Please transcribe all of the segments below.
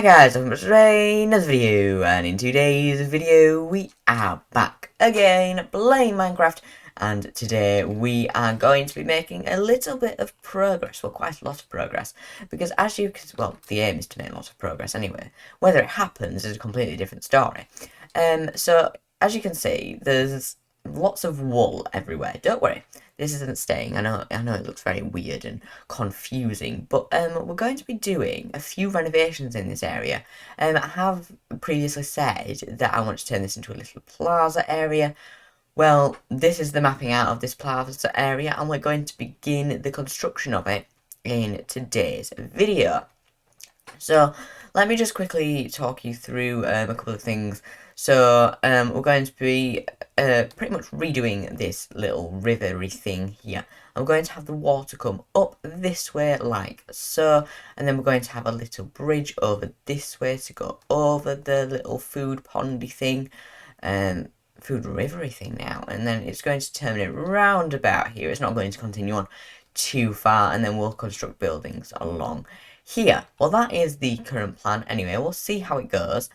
Hi guys, welcome to another video, and in today's video we are back again playing Minecraft, and today we are going to be making a little bit of progress, well quite a lot of progress, because as you can, well the aim is to make lots of progress anyway, whether it happens is a completely different story. So as you can see there's lots of wool everywhere, don't worry. This isn't staying. I know it looks very weird and confusing, but we're going to be doing a few renovations in this area. I have previously said that I want to turn this into a little plaza area. Well, this is the mapping out of this plaza area, and we're going to begin the construction of it in today's video. So let me just quickly talk you through a couple of things. So we're going to be pretty much redoing this little rivery thing here. I'm going to have the water come up this way like so, and then we're going to have a little bridge over this way to go over the little food pondy thing, food rivery thing now, and then it's going to terminate round about here. It's not going to continue on too far, and then we'll construct buildings along here. Well, that is the current plan anyway. We'll see how it goes.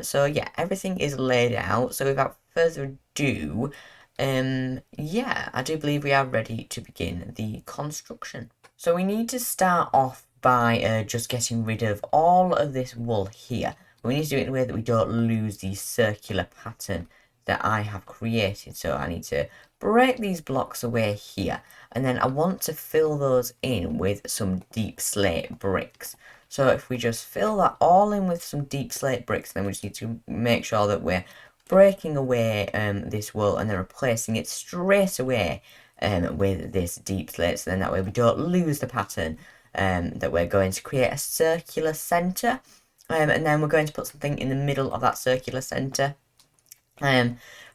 So yeah, everything is laid out. So without further ado, yeah, I do believe we are ready to begin the construction. So we need to start off by just getting rid of all of this wool here. We need to do it in a way that we don't lose the circular pattern that I have created. So I need to break these blocks away here, and then I want to fill those in with some deep slate bricks. So if we just fill that all in with some deep slate bricks, then we just need to make sure that we're breaking away this wool and then replacing it straight away with this deep slate, so then that way we don't lose the pattern that we're going to create a circular centre, and then we're going to put something in the middle of that circular centre.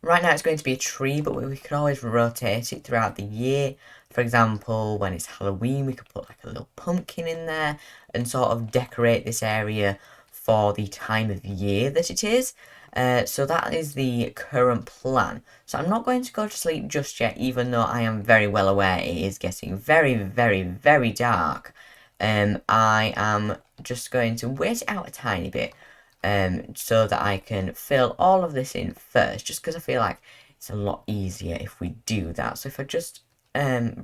Right now it's going to be a tree, but we could always rotate it throughout the year. For example, when it's Halloween, we could put like a little pumpkin in there and sort of decorate this area for the time of year that it is. So that is the current plan. So I'm not going to go to sleep just yet, even though I am very well aware it is getting very, very, very dark. I am just going to wait it out a tiny bit, so that I can fill all of this in first, just because I feel like it's a lot easier if we do that. So if I just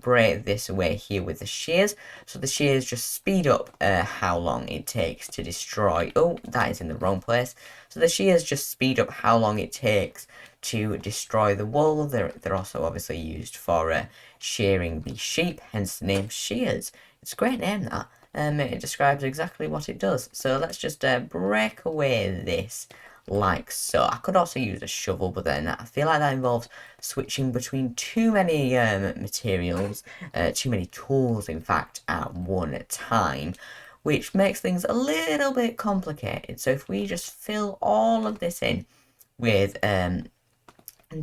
break this away here with the shears, so the shears just speed up how long it takes to destroy. Oh, that is in the wrong place. So the shears just speed up how long it takes to destroy the wool. They're also obviously used for shearing the sheep, hence the name shears. It's a great name, that. It describes exactly what it does. So let's just break away this like so. I could also use a shovel, but then I feel like that involves switching between too many materials, too many tools in fact, at one time, which makes things a little bit complicated. So if we just fill all of this in with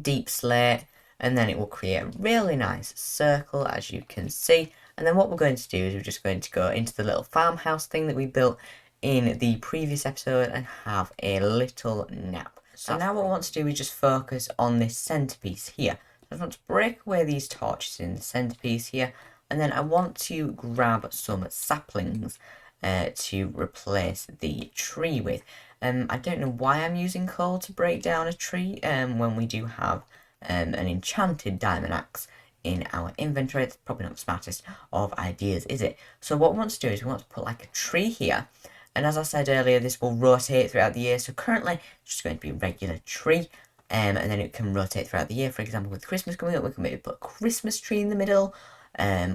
deep slate, and then it will create a really nice circle, as you can see. And then what we're going to do is we're just going to go into the little farmhouse thing that we built in the previous episode and have a little nap. So now what I want to do is just focus on this centerpiece here. I want to break away these torches in the centerpiece here, and then I want to grab some saplings to replace the tree with. I don't know why I'm using coal to break down a tree when we do have an enchanted diamond axe in our inventory. It's probably not the smartest of ideas, is it? So what we want to do is we want to put like a tree here, and as I said earlier, this will rotate throughout the year. So currently it's just going to be a regular tree, and then it can rotate throughout the year. For example, with Christmas coming up, we can maybe put a Christmas tree in the middle,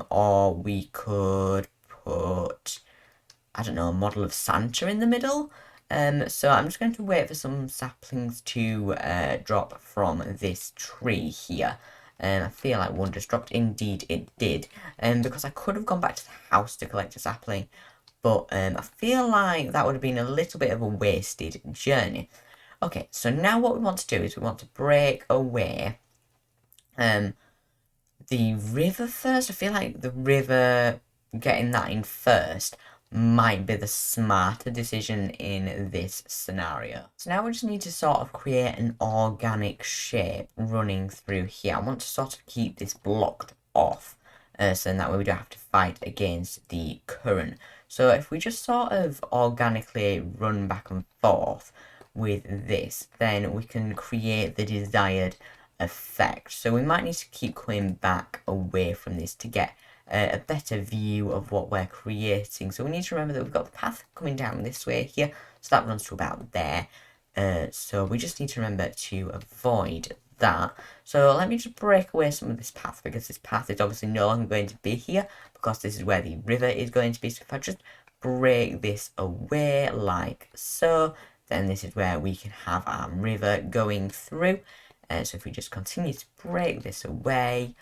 or we could put, I don't know, a model of Santa in the middle. So I'm just going to wait for some saplings to drop from this tree here. I feel like one just dropped. Indeed it did. Because I could have gone back to the house to collect a sapling, but I feel like that would have been a little bit of a wasted journey. Okay, so now what we want to do is we want to break away the river first. I feel like the river, getting that in first, might be the smarter decision in this scenario. So now we just need to sort of create an organic shape running through here. I want to sort of keep this blocked off, so that way we don't have to fight against the current. So if we just sort of organically run back and forth with this, then we can create the desired effect. So we might need to keep coming back away from this to get a better view of what we're creating. So we need to remember that we've got the path coming down this way here, so that runs to about there. So we just need to remember to avoid that. So let me just break away some of this path, because this path is obviously no longer going to be here, because this is where the river is going to be. So if I just break this away like so, then this is where we can have our river going through. So if we just continue to break this away,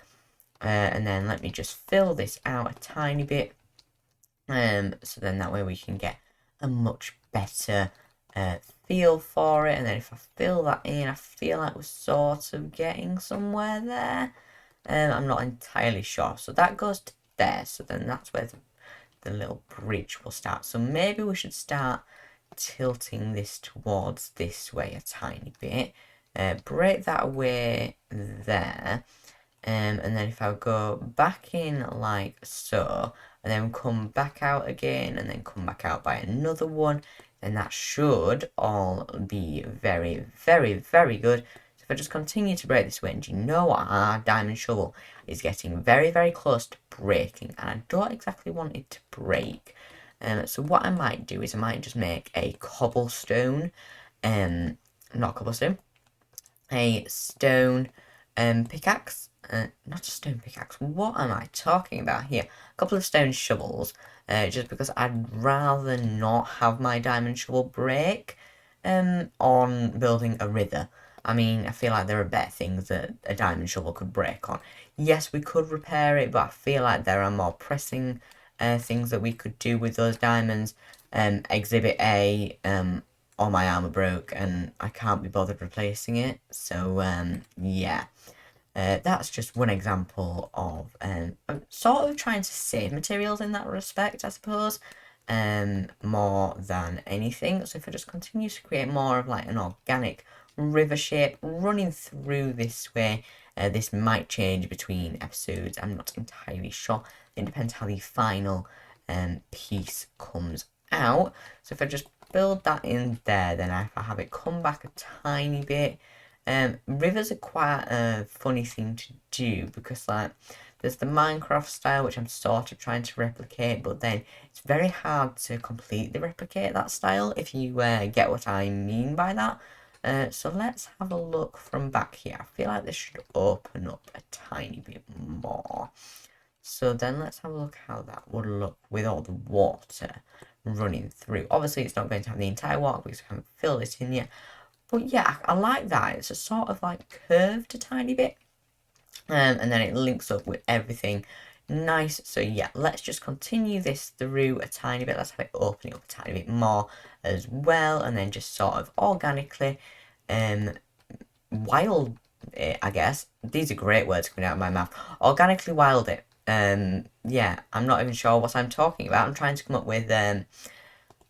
and then let me just fill this out a tiny bit, so then that way we can get a much better feel for it. And then if I fill that in, I feel like we're sort of getting somewhere there. I'm not entirely sure. So that goes to there, so then that's where the little bridge will start. So maybe we should start tilting this towards this way a tiny bit. Break that away there. And then if I go back in like so, and then come back out again, and then come back out by another one, then that should all be very, very, very good. So if I just continue to break this way, and you know what, our diamond shovel is getting very, very close to breaking, and I don't exactly want it to break. So what I might do is I might just make a cobblestone, not cobblestone, a stone pickaxe. Not a stone pickaxe. What am I talking about here? A couple of stone shovels. Just because I'd rather not have my diamond shovel break on building a river. I mean, I feel like there are better things that a diamond shovel could break on. Yes, we could repair it, but I feel like there are more pressing things that we could do with those diamonds. Exhibit A, all my armor broke and I can't be bothered replacing it. So, yeah. That's just one example of sort of trying to save materials in that respect, I suppose, more than anything. So if I just continue to create more of like an organic river shape running through this way, this might change between episodes. I'm not entirely sure. It depends how the final piece comes out. So if I just build that in there, then if I have it come back a tiny bit, rivers are quite a funny thing to do, because like there's the Minecraft style, which I'm sort of trying to replicate, but then it's very hard to completely replicate that style, if you get what I mean by that. So let's have a look from back here. I feel like this should open up a tiny bit more. So then let's have a look how that would look with all the water running through. Obviously it's not going to have the entire water because I haven't filled it in yet. But yeah, I like that. It's a sort of like curved a tiny bit. And then it links up with everything nice. So yeah, let's just continue this through a tiny bit. Let's have it opening up a tiny bit more as well. And then just sort of organically wild it, I guess. These are great words coming out of my mouth. Organically wild it. Yeah, I'm not even sure what I'm talking about. I'm trying to come up with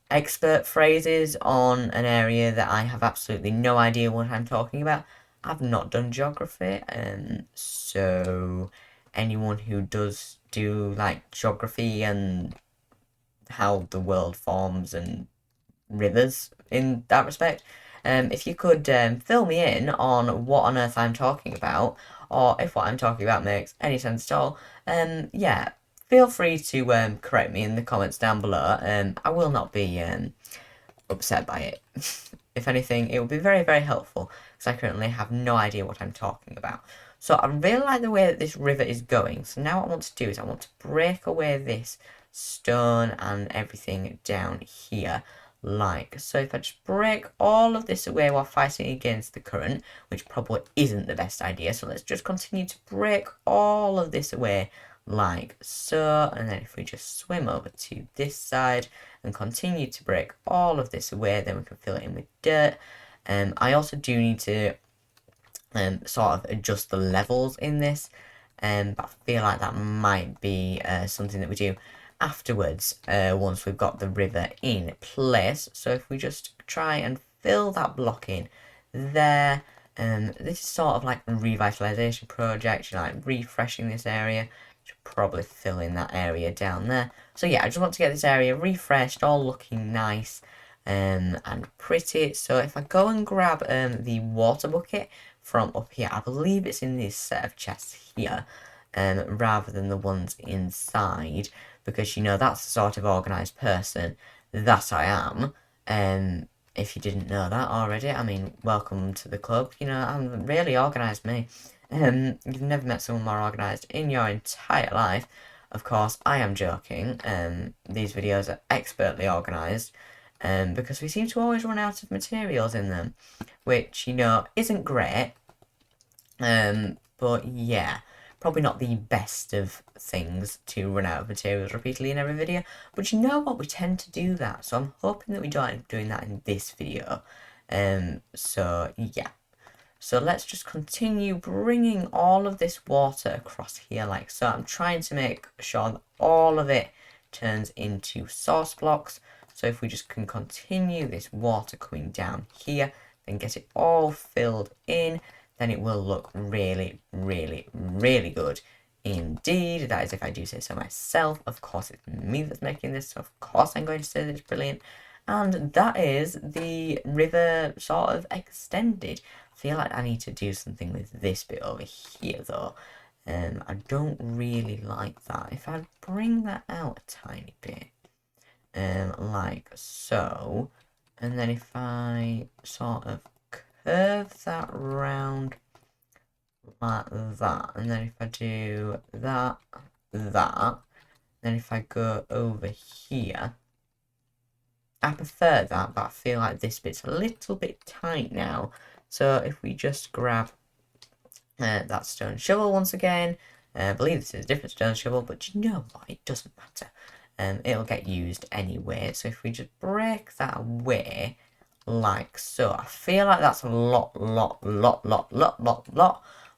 expert phrases on an area that I have absolutely no idea what I'm talking about. I've not done geography, so anyone who does do like geography and how the world forms and rivers in that respect, if you could fill me in on what on earth I'm talking about, or if what I'm talking about makes any sense at all, yeah, feel free to correct me in the comments down below. I will not be upset by it. If anything, it will be very, very helpful, because I currently have no idea what I'm talking about. So I really like the way that this river is going. So now what I want to do is I want to break away this stone and everything down here. Like, so if I just break all of this away while fighting against the current, which probably isn't the best idea, so let's just continue to break all of this away like so, and then if we just swim over to this side and continue to break all of this away, then we can fill it in with dirt. I also do need to sort of adjust the levels in this, but I feel like that might be something that we do afterwards, once we've got the river in place. So if we just try and fill that block in there, this is sort of like a revitalization project, you know, like refreshing this area. Should probably fill in that area down there. So yeah, I just want to get this area refreshed, all looking nice and pretty. So if I go and grab the water bucket from up here, I believe it's in this set of chests here, rather than the ones inside, because you know that's the sort of organised person that I am. If you didn't know that already, I mean, welcome to the club. You know, I'm really organised, me. You've never met someone more organised in your entire life. Of course, I am joking. These videos are expertly organised, because we seem to always run out of materials in them, which, you know, isn't great. But yeah, probably not the best of things to run out of materials repeatedly in every video. But you know what? We tend to do that, so I'm hoping that we don't end up doing that in this video. So yeah. So let's just continue bringing all of this water across here like so. I'm trying to make sure that all of it turns into source blocks. So if we just can continue this water coming down here, then get it all filled in, then it will look really, really, really good indeed. That is if I do say so myself. Of course, it's me that's making this, so of course I'm going to say that it's brilliant. And that is the river sort of extended. I feel like I need to do something with this bit over here, though. I don't really like that. If I bring that out a tiny bit, like so, and then if I sort of curve that round like that, and then if I do that, then if I go over here, I prefer that, but I feel like this bit's a little bit tight now. So if we just grab that stone shovel once again, I believe this is a different stone shovel, but you know what, it doesn't matter. It'll get used anyway. So if we just break that away, like so, I feel like that's a lot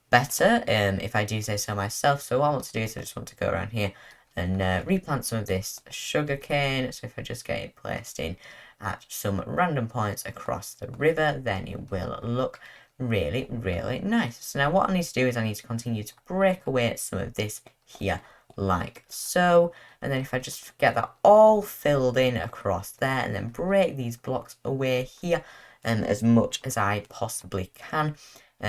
better, if I do say so myself. So what I want to do is I just want to go around here and replant some of this sugar cane. So if I just get it placed in at some random points across the river, then it will look really, really nice. So now what I need to do is I need to continue to break away some of this here like so, and then if I just get that all filled in across there and then break these blocks away here as much as I possibly can.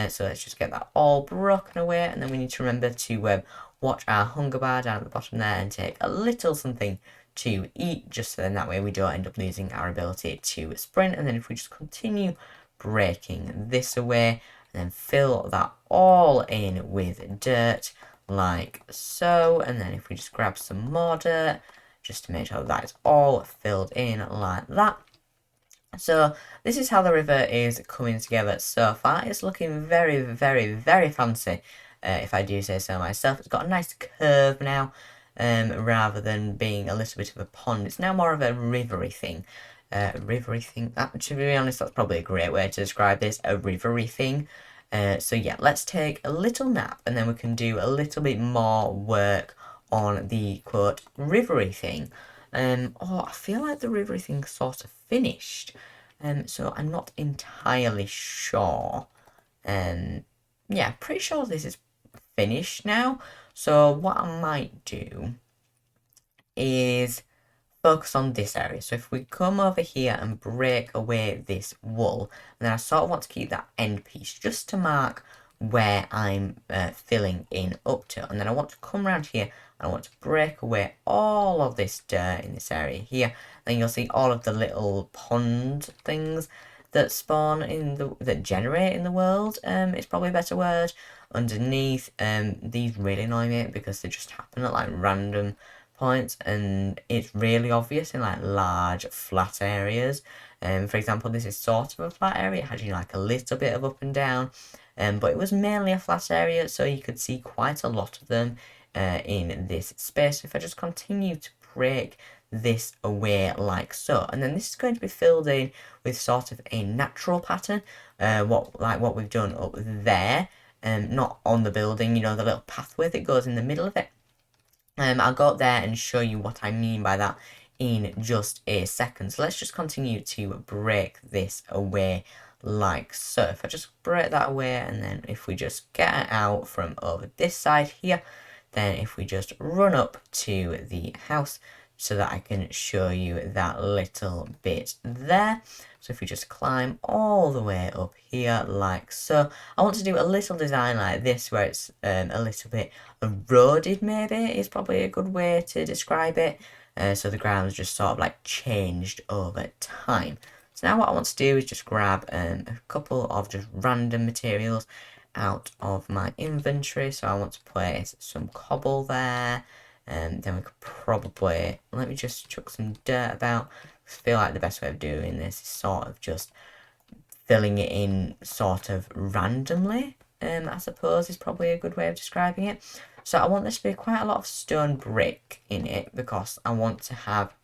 So let's just get that all broken away, and then we need to remember to watch our hunger bar down at the bottom there and take a little something to eat, just so then that way we don't end up losing our ability to sprint. And then if we just continue breaking this away and then fill that all in with dirt like so, and then if we just grab some more dirt just to make sure that it's all filled in like that. So this is how the river is coming together so far. It's looking very, very, very fancy, if I do say so myself. It's got a nice curve now, rather than being a little bit of a pond. It's now more of a rivery thing. Rivery thing. To be honest, that's probably a great way to describe this. A rivery thing. So yeah, let's take a little nap, and then we can do a little bit more work on the quote rivery thing. Oh, I feel like the rivery thing's sort of finished. So I'm not entirely sure. Yeah, pretty sure this is finished now. So what I might do is focus on this area. So if we come over here and break away this wool, and then I sort of want to keep that end piece just to mark where I'm filling in up to. And then I want to come around here and I want to break away all of this dirt in this area here. Then you'll see all of the little pond things that spawn in the that generate in the world. It's probably a better word. Underneath, these really annoy me because they just happen at like random points, and it's really obvious in like large flat areas. For example, this is sort of a flat area. It had, you know, like a little bit of up and down, but it was mainly a flat area, so you could see quite a lot of them in this space. If I just continue to break this away like so, and then this is going to be filled in with sort of a natural pattern, what we've done up there, not on the building, you know, the little pathway that goes in the middle of it. I'll go up there and show you what I mean by that in just a second. So let's just continue to break this away like so. If I just break that away, and then if we just get it out from over this side here, then if we just run up to the house so that I can show you that little bit there. So if we just climb all the way up here like so, I want to do a little design like this where it's a little bit eroded, maybe is probably a good way to describe it. So the ground's just sort of like changed over time. So now what I want to do is just grab a couple of just random materials out of my inventory. So I want to place some cobble there, and then we could probably, let me just chuck some dirt about. I feel like the best way of doing this is sort of just filling it in sort of randomly, I suppose is probably a good way of describing it. So I want there to be quite a lot of stone brick in it because I want to have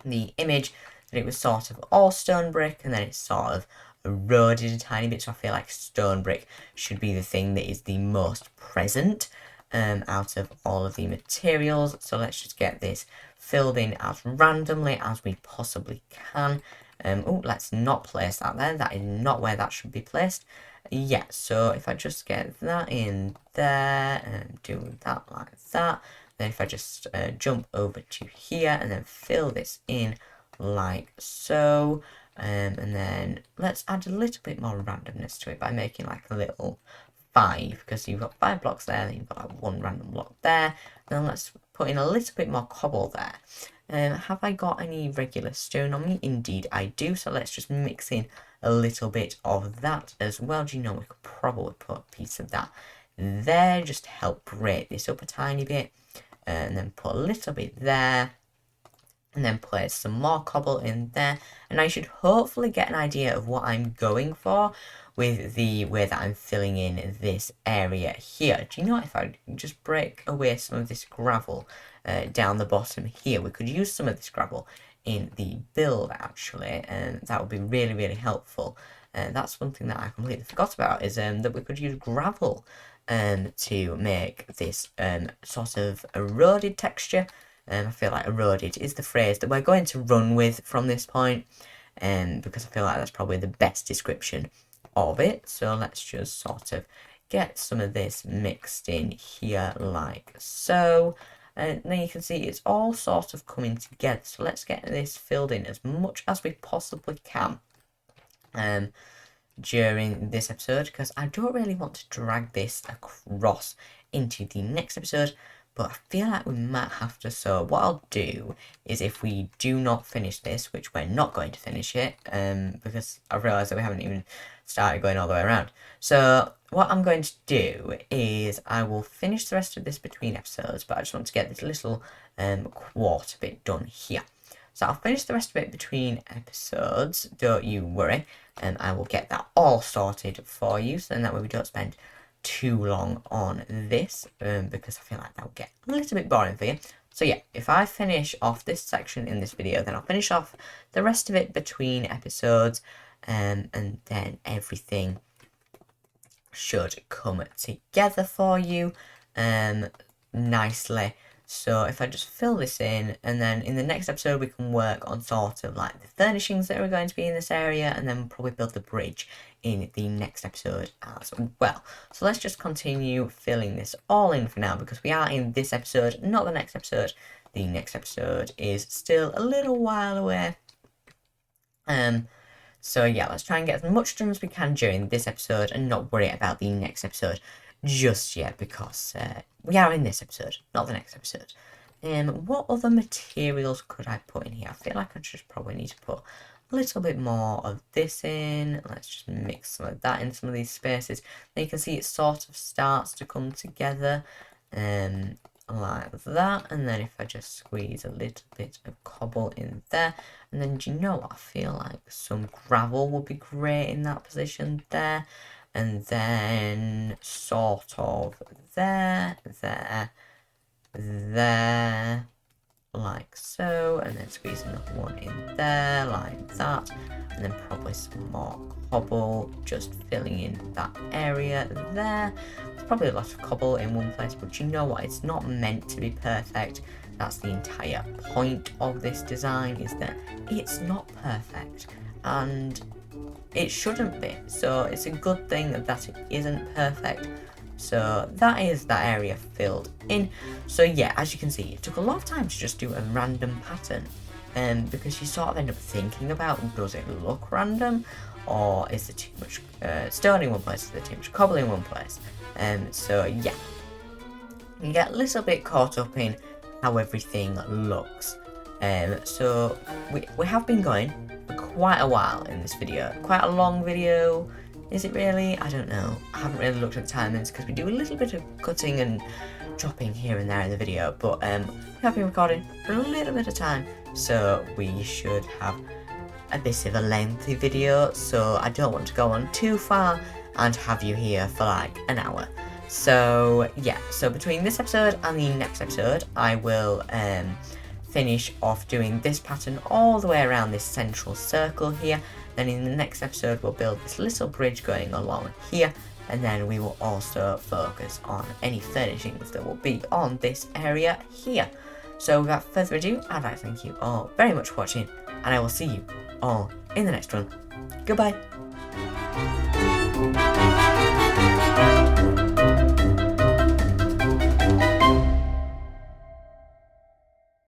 the image that it was sort of all stone brick and then it's sort of eroded a tiny bit. So I feel like stone brick should be the thing that is the most present out of all of the materials. So let's just get this filled in as randomly as we possibly can. Oh, let's not place that there. That is not where that should be placed. Yeah, so if I just get that in there and do that like that, then if I just jump over to here and then fill this in like so, and then let's add a little bit more randomness to it by making like a little 5, because you've got 5 blocks there, then you've got like 1 random block there, and then let's put in a little bit more cobble there. Have I got any regular stone on me? Indeed I do, so let's just mix in a little bit of that as well. Do you know, we could probably put a piece of that there, just to help break this up a tiny bit, and then put a little bit there, and then place some more cobble in there, and I should hopefully get an idea of what I'm going for with the way that I'm filling in this area here. Do you know, if I just break away some of this gravel down the bottom here, we could use some of this gravel in the build actually, and that would be really, really helpful. That's one thing that I completely forgot about, is that we could use gravel to make this sort of eroded texture. I feel like eroded is the phrase that we're going to run with from this point, because I feel like that's probably the best description of it. So let's just sort of get some of this mixed in here like so, and then you can see it's all sort of coming together. So let's get this filled in as much as we possibly can during this episode, because I don't really want to drag this across into the next episode, but I feel like we might have to. So what I'll do is, if we do not finish this, which we're not going to finish it, because I've realised that we haven't even started going all the way around. So what I'm going to do is I will finish the rest of this between episodes, but I just want to get this little quarter bit done here. So I'll finish the rest of it between episodes, don't you worry, and I will get that all sorted for you, so then that way we don't spend too long on this, because I feel like that will get a little bit boring for you. So yeah, if I finish off this section in this video, then I'll finish off the rest of it between episodes, and then everything should come together for you nicely. So if I just fill this in, and then in the next episode we can work on sort of like the furnishings that are going to be in this area, and then probably build the bridge in the next episode as well. So let's just continue filling this all in for now, because we are in this episode, not the next episode. The next episode is still a little while away. So yeah, let's try and get as much done as we can during this episode and not worry about the next episode just yet, because we are in this episode, not the next episode. What other materials could I put in here? I feel like I just probably need to put a little bit more of this in. Let's just mix some of that in some of these spaces. Then you can see it sort of starts to come together like that. And then if I just squeeze a little bit of cobble in there, and then do you know what, I feel like some gravel would be great in that position there. And then sort of there, like so, and then squeeze another one in there, like that, and then probably some more cobble, just filling in that area there. There's probably a lot of cobble in one place, but you know what, it's not meant to be perfect. That's the entire point of this design, is that it's not perfect, and it shouldn't be. So it's a good thing that it isn't perfect, So that is that area filled in. So yeah, as you can see, it took a lot of time to just do a random pattern. Because you sort of end up thinking about, does it look random? Or is there too much stone in one place? Is there too much cobble in one place? So yeah, you get a little bit caught up in how everything looks. So we have been going for quite a while in this video. Quite a long video. Is it really? I don't know. I haven't really looked at the timings because we do a little bit of cutting and chopping here and there in the video. But we have been recording for a little bit of time. So we should have a bit of a lengthy video. So I don't want to go on too far and have you here for like an hour. So yeah, so between this episode and the next episode, I will finish off doing this pattern all the way around this central circle here. Then in the next episode, we'll build this little bridge going along here, and then we will also focus on any furnishings that will be on this area here. So without further ado, I'd like to thank you all very much for watching, and I will see you all in the next one. Goodbye.